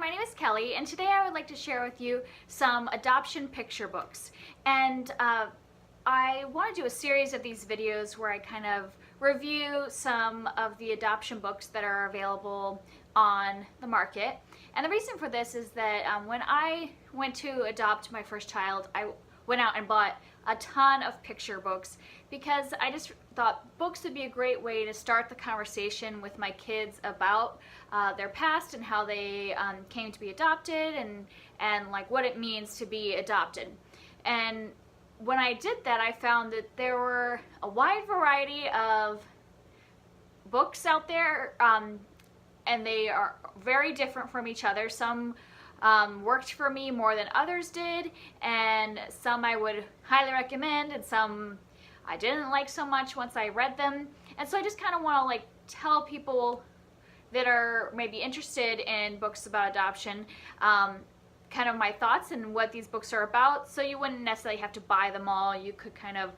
my name is Kelly, and today I would like to share with you some adoption picture books. And I want to do a series of these videos where I kind of review some of the adoption books that are available on the market. And the reason for this is that when I went to adopt my first child, I went out and bought a ton of picture books because I just thought books would be a great way to start the conversation with my kids about their past and how they came to be adopted and like what it means to be adopted. And when I did that, I found that there were a wide variety of books out there, and they are very different from each other. Some worked for me more than others did, and some I would highly recommend, and some I didn't like so much once I read them. And so I just kind of want to like tell people that are maybe interested in books about adoption kind of my thoughts and what these books are about, so you wouldn't necessarily have to buy them all. You could kind of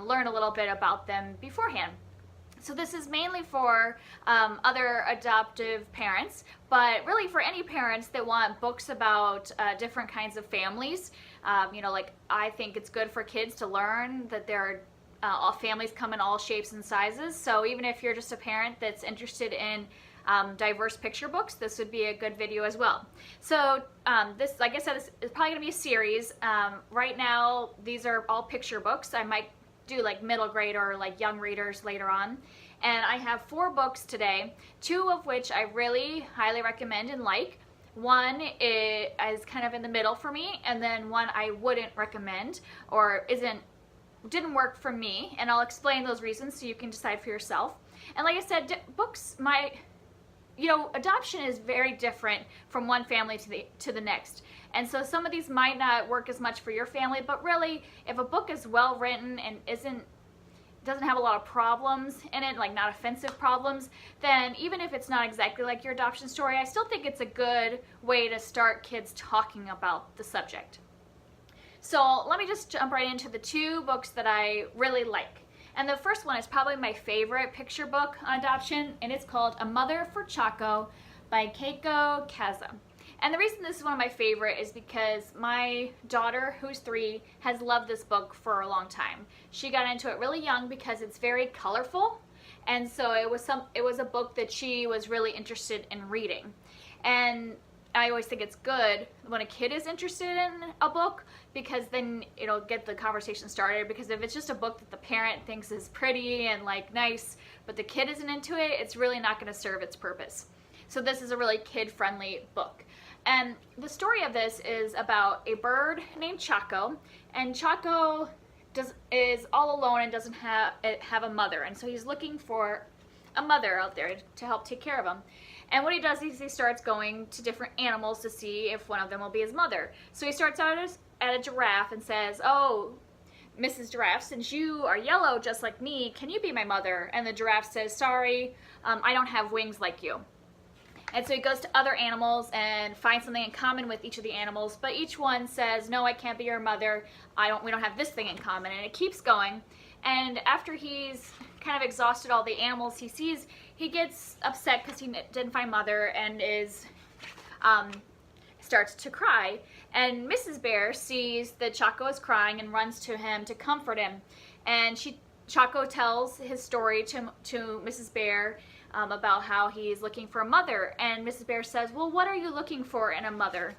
learn a little bit about them beforehand. So this is mainly for other adoptive parents, but really for any parents that want books about different kinds of families. Like I think it's good for kids to learn that there are all families come in all shapes and sizes. So even if you're just a parent that's interested in diverse picture books, this would be a good video as well. So this, like I said, this is probably going to be a series. Right now, these are all picture books. I might do like middle grade or like young readers later on. And I have 4 books today, 2 of which I really highly recommend and like. One is kind of in the middle for me, and then one I wouldn't recommend or didn't work for me, and I'll explain those reasons so you can decide for yourself. And like I said, books adoption is very different from one family to the next. And so some of these might not work as much for your family, but really, if a book is well written and doesn't have a lot of problems in it, like not offensive problems, then even if it's not exactly like your adoption story, I still think it's a good way to start kids talking about the subject. So let me just jump right into the 2 books that I really like. And the first one is probably my favorite picture book on adoption, and it's called A Mother for Choco by Keiko Kaza. And the reason this is one of my favorite is because my daughter, who's 3, has loved this book for a long time. She got into it really young because it's very colorful, and so it was a book that she was really interested in reading. And I always think it's good when a kid is interested in a book, because then it'll get the conversation started. Because if it's just a book that the parent thinks is pretty and like nice, but the kid isn't into it, it's really not going to serve its purpose. So this is a really kid-friendly book. And the story of this is about a bird named Choco, and Choco is all alone and doesn't have a mother, and so he's looking for a mother out there to help take care of him. And what he does is he starts going to different animals to see if one of them will be his mother. So he starts out at a giraffe and says, "Oh, Mrs. Giraffe, since you are yellow just like me, can you be my mother?" And the giraffe says, "Sorry, I don't have wings like you." And so he goes to other animals and finds something in common with each of the animals, but each one says, "No, I can't be your mother. We don't have this thing in common." And it keeps going. And after he's kind of exhausted all the animals he sees, he gets upset because he didn't find mother and starts to cry. And Mrs. Bear sees that Choco is crying and runs to him to comfort him. And Choco tells his story to Mrs. Bear about how he's looking for a mother. And Mrs. Bear says, "Well, what are you looking for in a mother?"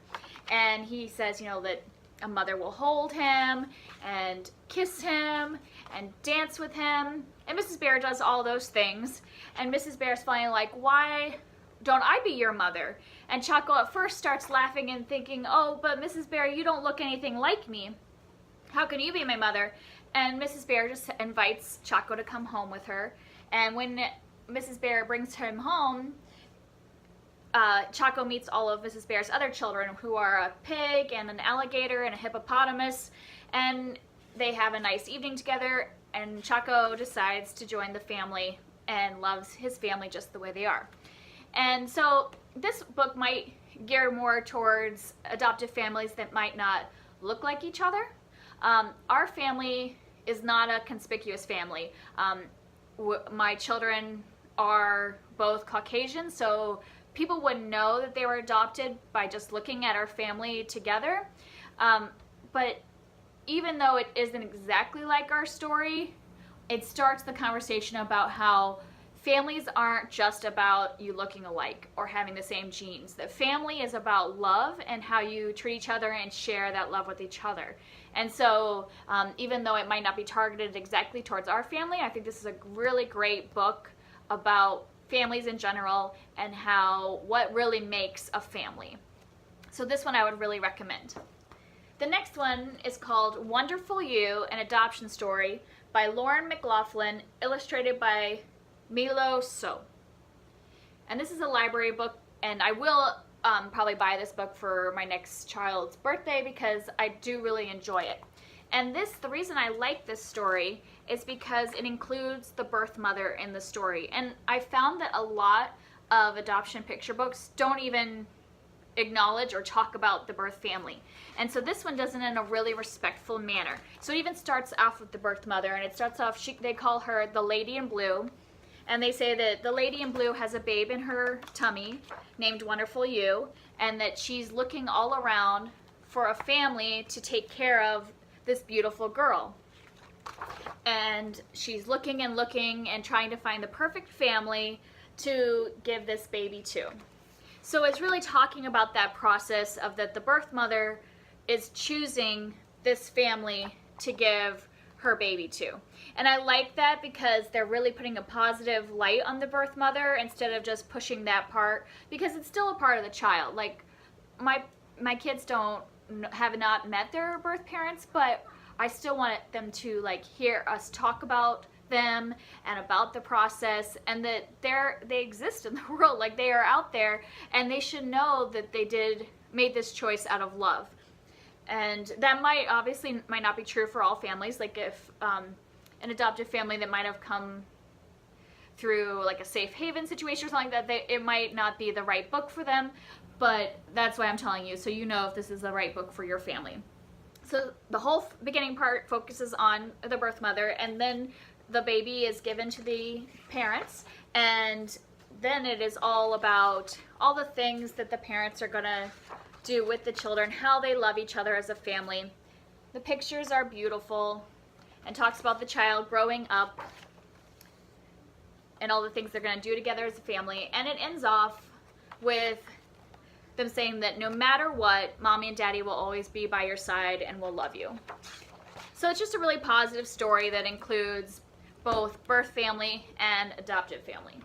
And he says, that a mother will hold him and kiss him and dance with him. And Mrs. Bear does all those things. And Mrs. Bear's finally like, "Why don't I be your mother?" And Choco at first starts laughing and thinking, "Oh, but Mrs. Bear, you don't look anything like me. How can you be my mother?" And Mrs. Bear just invites Choco to come home with her. And when Mrs. Bear brings him home, Choco meets all of Mrs. Bear's other children, who are a pig and an alligator and a hippopotamus, and they have a nice evening together, and Choco decides to join the family and loves his family just the way they are. And so this book might gear more towards adoptive families that might not look like each other. Our family is not a conspicuous family. My children are both Caucasian, so people would know that they were adopted by just looking at our family together. But even though it isn't exactly like our story, it starts the conversation about how families aren't just about you looking alike or having the same genes. That family is about love and how you treat each other and share that love with each other. And so even though it might not be targeted exactly towards our family, I think this is a really great book about families in general and what really makes a family. So this one I would really recommend. The next one is called Wonderful You, an Adoption Story by Lauren McLaughlin, illustrated by Milo So. And this is a library book, and I will probably buy this book for my next child's birthday because I do really enjoy it. And the reason I like this story is because it includes the birth mother in the story. And I found that a lot of adoption picture books don't even acknowledge or talk about the birth family. And so this one does it in a really respectful manner. So it even starts off with the birth mother, and it starts off, they call her the Lady in Blue. And they say that the Lady in Blue has a babe in her tummy named Wonderful You, and that she's looking all around for a family to take care of this beautiful girl. And she's looking and looking and trying to find the perfect family to give this baby to. So it's really talking about that process of that the birth mother is choosing this family to give her baby to. And I like that because they're really putting a positive light on the birth mother instead of just pushing that part, because it's still a part of the child. Like my kids have not met their birth parents, but I still want them to like hear us talk about them and about the process, and that they exist in the world, like they are out there, and they should know that they made this choice out of love. And that might not be true for all families. Like if an adoptive family that might have come through like a safe haven situation or something like that, it might not be the right book for them, but that's why I'm telling you, so you know if this is the right book for your family. So the whole beginning part focuses on the birth mother, and then the baby is given to the parents, and then it is all about all the things that the parents are going to do with the children, how they love each other as a family. The pictures are beautiful and talks about the child growing up and all the things they're going to do together as a family. And it ends off with them saying that no matter what, mommy and daddy will always be by your side and will love you. So it's just a really positive story that includes both birth family and adoptive family.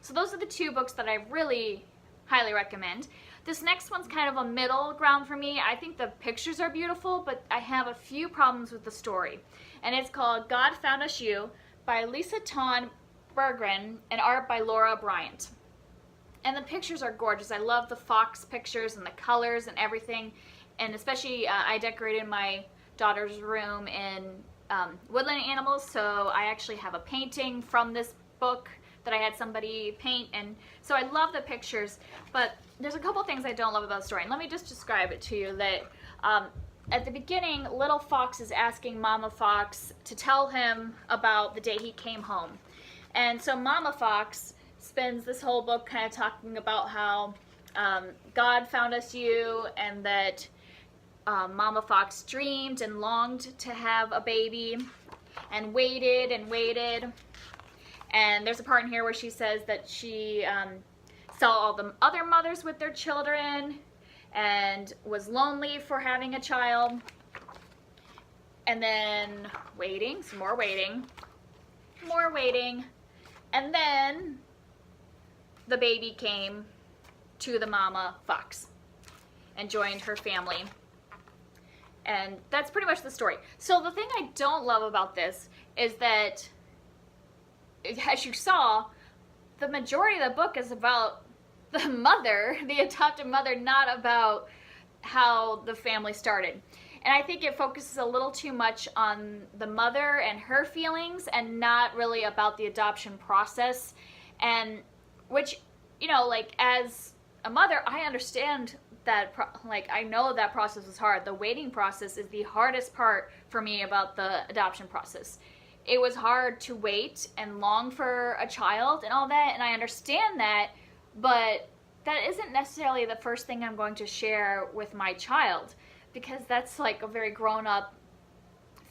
So those are the two books that I really highly recommend. This next one's kind of a middle ground for me. I think the pictures are beautiful, but I have a few problems with the story. And it's called God Found Us You by Lisa Tawn Berggren and art by Laura Bryant. And the pictures are gorgeous. I love the fox pictures and the colors and everything. And especially I decorated my daughter's room in woodland animals, so I actually have a painting from this book that I had somebody paint, and so I love the pictures, but there's a couple things I don't love about the story, and let me just describe it to you. That at the beginning, little fox is asking Mama Fox to tell him about the day he came home, and so Mama Fox spends this whole book kind of talking about how God found us you, and that Mama Fox dreamed and longed to have a baby and waited and waited. And there's a part in here where she says that she saw all the other mothers with their children and was lonely for having a child. And then waiting, some more waiting, more waiting. And then the baby came to the Mama Fox and joined her family. And that's pretty much the story. So the thing I don't love about this is that, as you saw, the majority of the book is about the mother, the adopted mother, not about how the family started. And I think it focuses a little too much on the mother and her feelings and not really about the adoption process. And which, you know, like as a mother, I understand that, like, I know that process is hard. The waiting process is the hardest part for me about the adoption process. It was hard to wait and long for a child and all that, and I understand that, but that isn't necessarily the first thing I'm going to share with my child, because that's like a very grown-up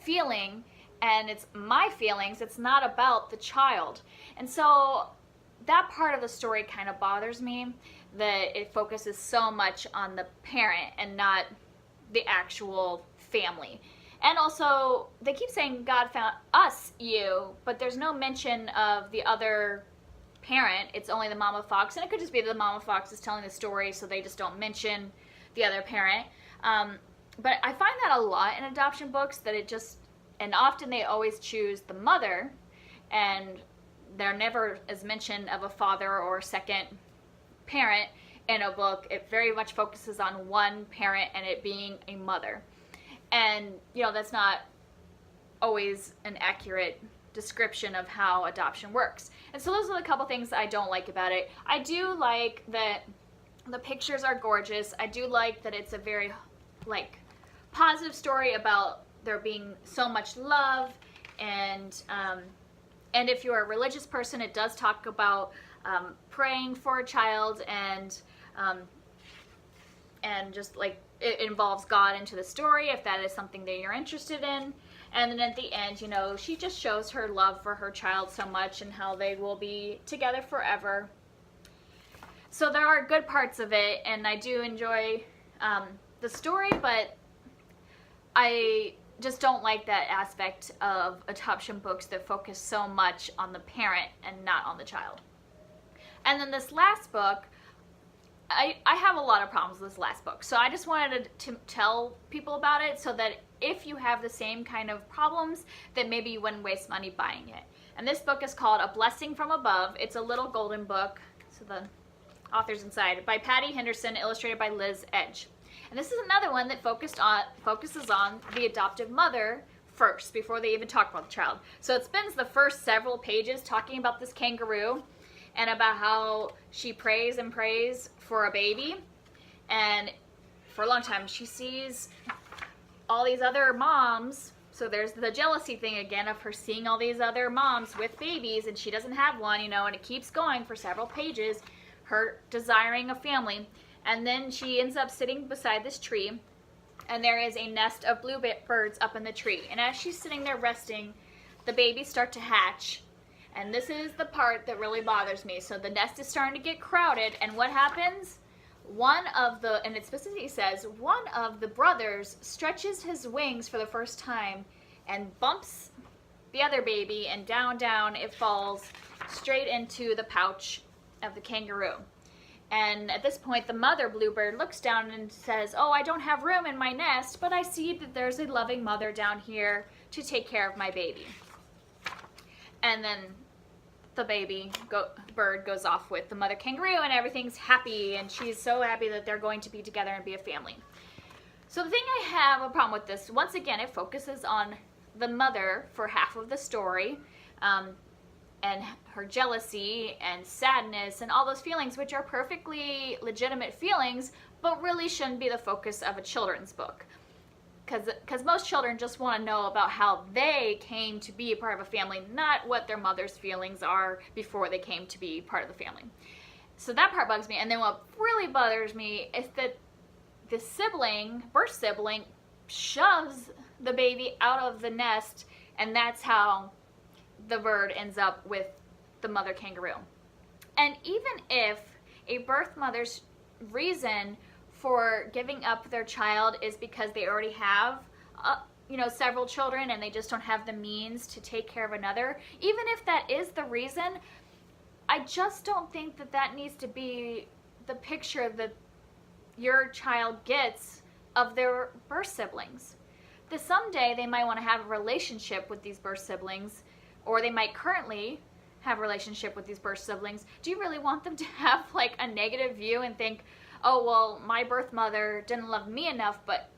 feeling, and it's my feelings. It's not about the child. And so that part of the story kind of bothers me, that it focuses so much on the parent and not the actual family. And also, they keep saying God found us, you, but there's no mention of the other parent. It's only the mama fox, and it could just be that the mama fox is telling the story, so they just don't mention the other parent. But I find that a lot in adoption books, that it just, and often they always choose the mother, and there never is mention of a father or second parent in a book. It very much focuses on one parent and it being a mother. And, you know, that's not always an accurate description of how adoption works. And so those are the couple things that I don't like about it. I do like that the pictures are gorgeous. I do like that it's a very, like, positive story about there being so much love, and if you're a religious person, it does talk about praying for a child, and just like it involves God into the story if that is something that you're interested in. And then at the end, you know, she just shows her love for her child so much and how they will be together forever. So there are good parts of it, and I do enjoy the story, but I just don't like that aspect of adoption books that focus so much on the parent and not on the child. And then this last book, I have a lot of problems with this last book, so I just wanted to tell people about it, so that if you have the same kind of problems, then maybe you wouldn't waste money buying it. And this book is called A Blessing from Above. It's a little golden book, so the author's inside, by Patty Henderson, illustrated by Liz Edge. And this is another one that focuses on the adoptive mother first, before they even talk about the child. So it spends the first several pages talking about this kangaroo and about how she prays and prays for a baby. And for a long time, she sees all these other moms. So there's the jealousy thing again of her seeing all these other moms with babies, and she doesn't have one, you know, and it keeps going for several pages, her desiring a family. And then she ends up sitting beside this tree, and there is a nest of bluebirds up in the tree. And as she's sitting there resting, the babies start to hatch. And this is the part that really bothers me. So the nest is starting to get crowded, and what happens? And it specifically says, one of the brothers stretches his wings for the first time and bumps the other baby, and down it falls straight into the pouch of the kangaroo. And at this point, the mother bluebird looks down and says, "Oh, I don't have room in my nest, but I see that there's a loving mother down here to take care of my baby." And then the bird goes off with the mother kangaroo, and everything's happy, and she's so happy that they're going to be together and be a family. So the thing I have a problem with this, once again, it focuses on the mother for half of the story, and her jealousy and sadness and all those feelings, which are perfectly legitimate feelings, but really shouldn't be the focus of a children's book. Because most children just want to know about how they came to be a part of a family, not what their mother's feelings are before they came to be part of the family. So that part bugs me. And then what really bothers me is that the birth sibling, shoves the baby out of the nest, and that's how the bird ends up with the mother kangaroo. And even if a birth mother's reason for giving up their child is because they already have several children and they just don't have the means to take care of another, even if that is the reason, I just don't think that needs to be the picture that your child gets of their birth siblings. That someday they might want to have a relationship with these birth siblings, or they might currently have a relationship with these birth siblings. Do you really want them to have like a negative view and think, "Oh, well, my birth mother didn't love me enough, but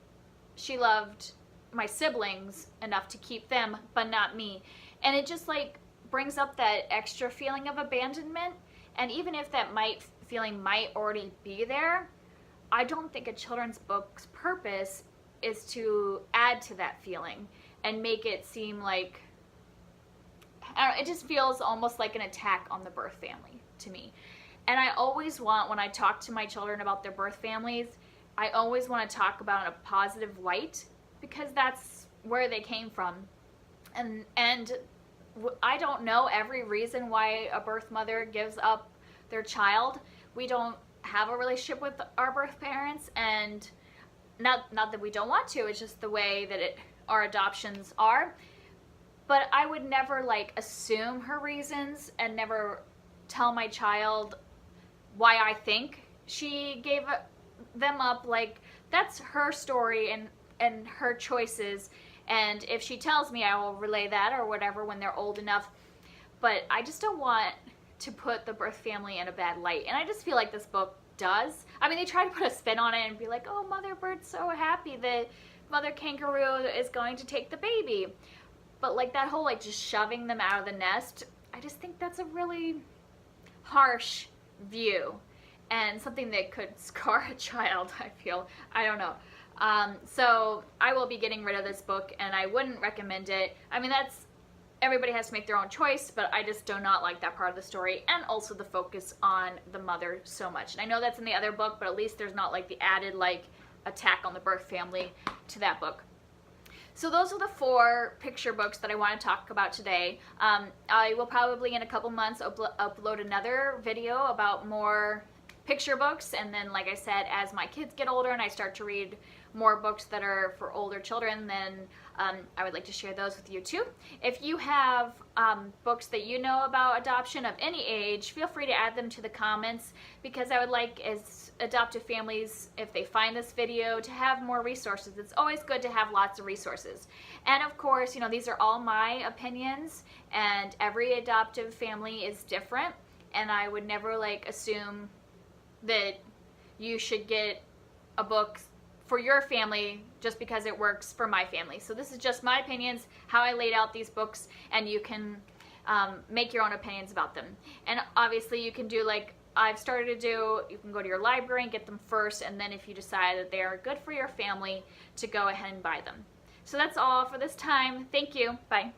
she loved my siblings enough to keep them, but not me"? And it just like brings up that extra feeling of abandonment. And even if that feeling might already be there, I don't think a children's book's purpose is to add to that feeling and make it seem like, I don't know, it just feels almost like an attack on the birth family to me. And I always want, when I talk to my children about their birth families, I always want to talk about a positive light, because that's where they came from. And I don't know every reason why a birth mother gives up their child. We don't have a relationship with our birth parents, and not that we don't want to, it's just the way that our adoptions are. But I would never like assume her reasons and never tell my child why I think she gave them up. Like, that's her story and her choices, and if she tells me, I will relay that or whatever when they're old enough. But I just don't want to put the birth family in a bad light, and I just feel like this book does. I mean, they try to put a spin on it and be like, oh, mother bird's so happy that mother kangaroo is going to take the baby. But like that whole like just shoving them out of the nest, I just think that's a really harsh view, and something that could scar a child, I feel. I don't know. So I will be getting rid of this book, and I wouldn't recommend it. I mean, everybody has to make their own choice, but I just do not like that part of the story, and also the focus on the mother so much. And I know that's in the other book, but at least there's not like the added like attack on the birth family to that book. So those are the 4 picture books that I want to talk about today. I will probably in a couple months upload another video about more picture books, and then like I said, as my kids get older and I start to read more books that are for older children, then I would like to share those with you too. If you have books that you know about adoption of any age, feel free to add them to the comments, because I would like, as adoptive families, if they find this video, to have more resources. It's always good to have lots of resources. And of course, you know, these are all my opinions, and every adoptive family is different, and I would never like assume that you should get a book for your family just because it works for my family. So this is just my opinions, how I laid out these books, and you can make your own opinions about them. And obviously you can do like I've started to do, you can go to your library and get them first, and then if you decide that they are good for your family, to go ahead and buy them. So that's all for this time. Thank you. Bye.